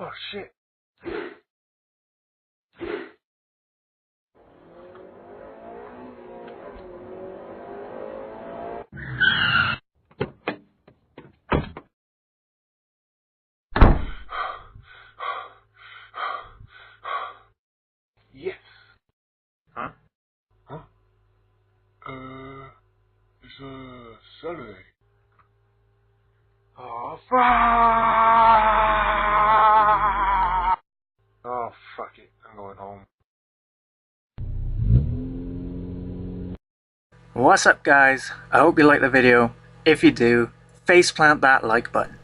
Oh shit. Yes. Huh? Huh? It's Saturday. Oh, fuck! Oh, fuck it. I'm going home. What's up guys? I hope you liked the video. If you do, faceplant that like button.